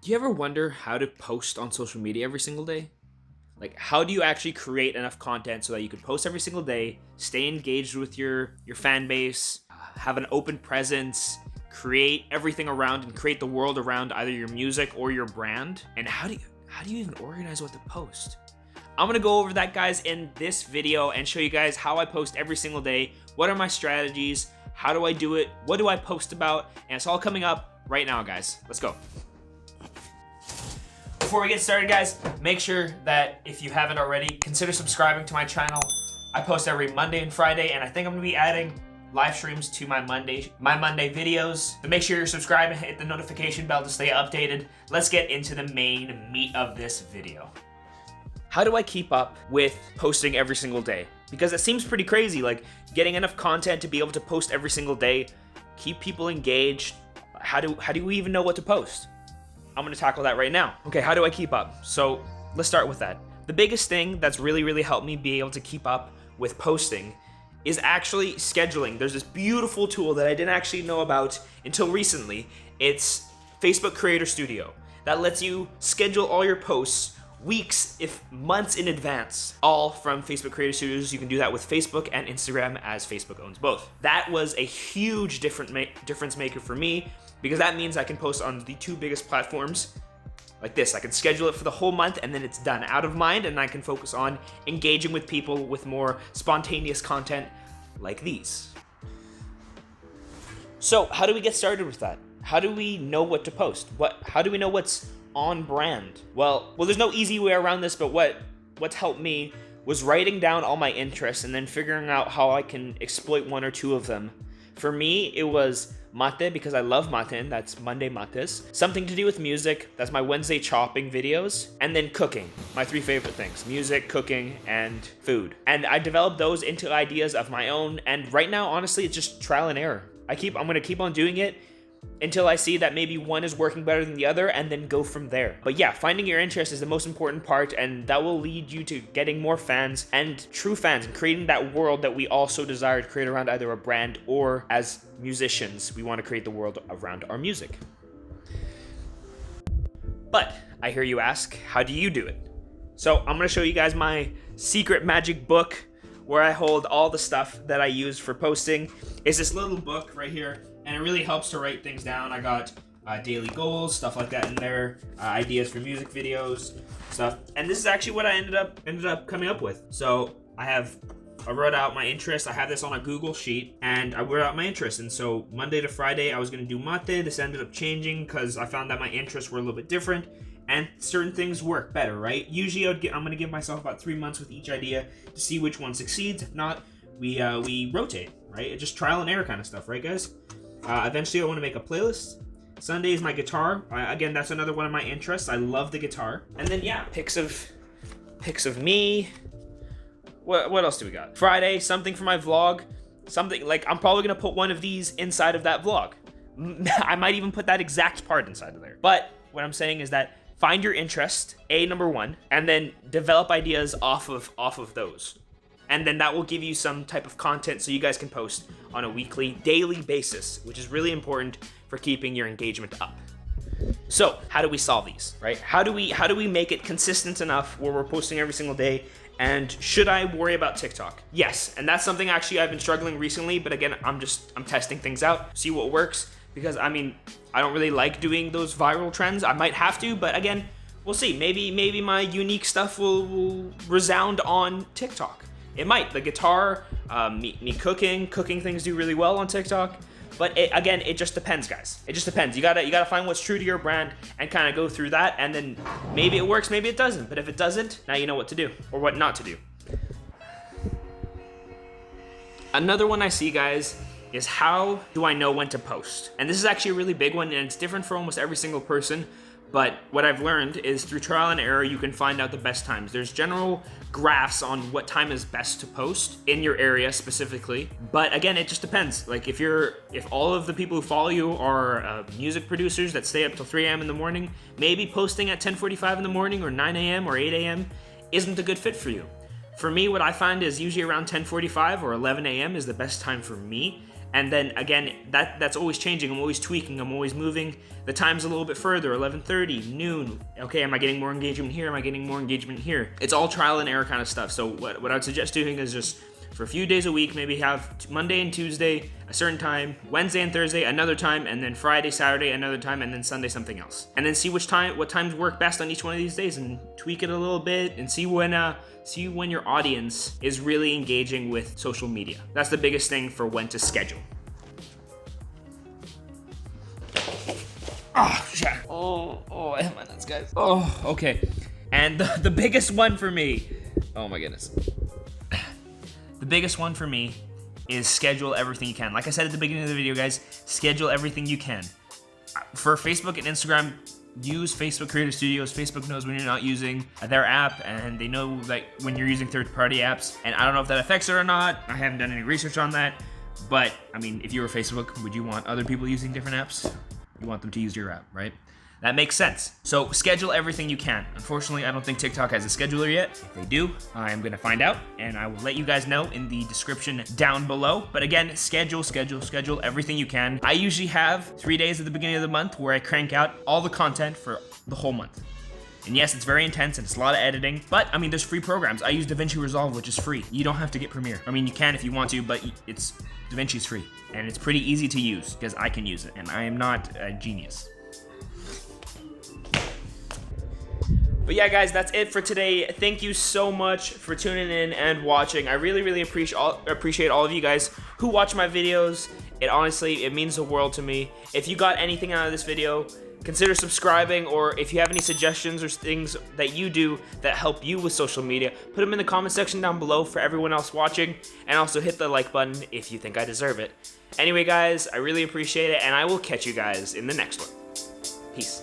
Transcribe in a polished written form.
Do you ever wonder how to post on social media every single day? Like, how do you actually create enough content so that you can post every single day, stay engaged with your fan base, have an open presence, create everything around and create the world around either your music or your brand? And how do you even organize what to post? I'm gonna go over that, guys, in this video and show you guys how I post every single day. What are my strategies? How do I do it? What do I post about? And it's all coming up right now, guys. Let's go. Before we get started, guys, make sure that if you haven't already, consider subscribing to my channel. I post every Monday and Friday, and I think I'm gonna be adding live streams to my Monday videos. So make sure you're subscribed and hit the notification bell to stay updated. Let's get into the main meat of this video. How do I keep up with posting every single day? Because it seems pretty crazy, like getting enough content to be able to post every single day, keep people engaged. How do we even know what to post? I'm gonna tackle that right now. Okay, how do I keep up? So let's start with that. The biggest thing that's really helped me be able to keep up with posting is actually scheduling. There's this beautiful tool that I didn't actually know about until recently. It's Facebook Creator Studio that lets you schedule all your posts weeks, if months in advance, all from Facebook Creator Studios. You can do that with Facebook and Instagram, as Facebook owns both. That was a huge difference maker for me, because that means I can post on the two biggest platforms like this. I can schedule it for the whole month and then it's done, out of mind, and I can focus on engaging with people with more spontaneous content like these. So how do we get started with that? How do we know what to post? How do we know what's on brand? Well, there's no easy way around this, but what's helped me was writing down all my interests and then figuring out how I can exploit one or two of them. For me, it was mate, because I love mate, and that's Monday mates. Something to do with music, that's my Wednesday chopping videos. And then cooking, my three favorite things: music, cooking, and food. And I developed those into ideas of my own, and right now, honestly, it's just trial and error. I'm gonna keep on doing it until I see that maybe one is working better than the other, and then go from there. But yeah, finding your interest is the most important part, and that will lead you to getting more fans and true fans, and creating that world that we also desire to create around either a brand, or as musicians, we want to create the world around our music. But I hear you ask, how do you do it? So I'm gonna show you guys my secret magic book where I hold all the stuff that I use for posting. It's this little book right here, and it really helps to write things down. I got daily goals, stuff like that in there, ideas for music videos, stuff. And this is actually what I ended up coming up with. So I wrote out my interests. I have this on a Google sheet, and I wrote out my interests. And so Monday to Friday, I was gonna do mate. This ended up changing because I found that my interests were a little bit different, and certain things work better, right? Usually I'm gonna give myself about 3 months with each idea to see which one succeeds. If not, we rotate, right? It's just trial and error kind of stuff, right, guys? Eventually, I want to make a playlist. Sunday is my guitar. Again, that's another one of my interests. I love the guitar. And then yeah, pics of me. What else do we got? Friday, something for my vlog. Something like, I'm probably gonna put one of these inside of that vlog. I might even put that exact part inside of there. But what I'm saying is that find your interest, number one, and then develop ideas off of those. And then that will give you some type of content so you guys can post on a weekly, daily basis, which is really important for keeping your engagement up. So how do we solve these, right? How do we make it consistent enough where we're posting every single day? And should I worry about TikTok? Yes, and that's something actually I've been struggling recently, but again, I'm testing things out, see what works, because I don't really like doing those viral trends. I might have to, but again, we'll see. Maybe my unique stuff will resound on TikTok. It might. The guitar, me cooking things do really well on TikTok. But it just depends, guys. It just depends. You gotta find what's true to your brand and kind of go through that, and then maybe it works, maybe it doesn't. But if it doesn't, now you know what to do or what not to do. Another one I see, guys, is how do I know when to post? And this is actually a really big one, and it's different for almost every single person. But what I've learned is through trial and error, you can find out the best times. There's general graphs on what time is best to post in your area specifically. But again, it just depends. Like if all of the people who follow you are music producers that stay up till 3 a.m. in the morning, maybe posting at 10:45 in the morning or 9 a.m. or 8 a.m. isn't a good fit for you. For me, what I find is usually around 10:45 or 11 a.m. is the best time for me. And then again, that's always changing. I'm always tweaking. I'm always moving the times a little bit further. 11:30, noon. Okay, am I getting more engagement here? Am I getting more engagement here? It's all trial and error kind of stuff. So what I'd suggest doing is just for a few days a week, maybe have Monday and Tuesday a certain time, Wednesday and Thursday another time, and then Friday, Saturday another time, and then Sunday something else. And then see what times work best on each one of these days, and tweak it a little bit, and see when your audience is really engaging with social media. That's the biggest thing for when to schedule. Oh, yeah. Oh, I have my nuts, guys. Oh, okay. And the biggest one for me, oh my goodness. The biggest one for me is schedule everything you can. Like I said at the beginning of the video, guys, schedule everything you can. For Facebook and Instagram, use Facebook Creator Studios. Facebook knows when you're not using their app, and they know that when you're using third-party apps. And I don't know if that affects it or not. I haven't done any research on that. But, I mean, if you were Facebook, would you want other people using different apps? You want them to use your app, right? That makes sense. So schedule everything you can. Unfortunately, I don't think TikTok has a scheduler yet. If they do, I am gonna find out, and I will let you guys know in the description down below. But again, schedule everything you can. I usually have 3 days at the beginning of the month where I crank out all the content for the whole month. And yes, it's very intense and it's a lot of editing, but I mean, there's free programs. I use DaVinci Resolve, which is free. You don't have to get Premiere. I mean, you can if you want to, but DaVinci's free. And it's pretty easy to use because I can use it, and I am not a genius. But yeah, guys, that's it for today. Thank you so much for tuning in and watching. I really appreciate all of you guys who watch my videos. It means the world to me. If you got anything out of this video, consider subscribing, or if you have any suggestions or things that you do that help you with social media, put them in the comment section down below for everyone else watching, and also hit the like button if you think I deserve it. Anyway, guys, I really appreciate it, and I will catch you guys in the next one. Peace.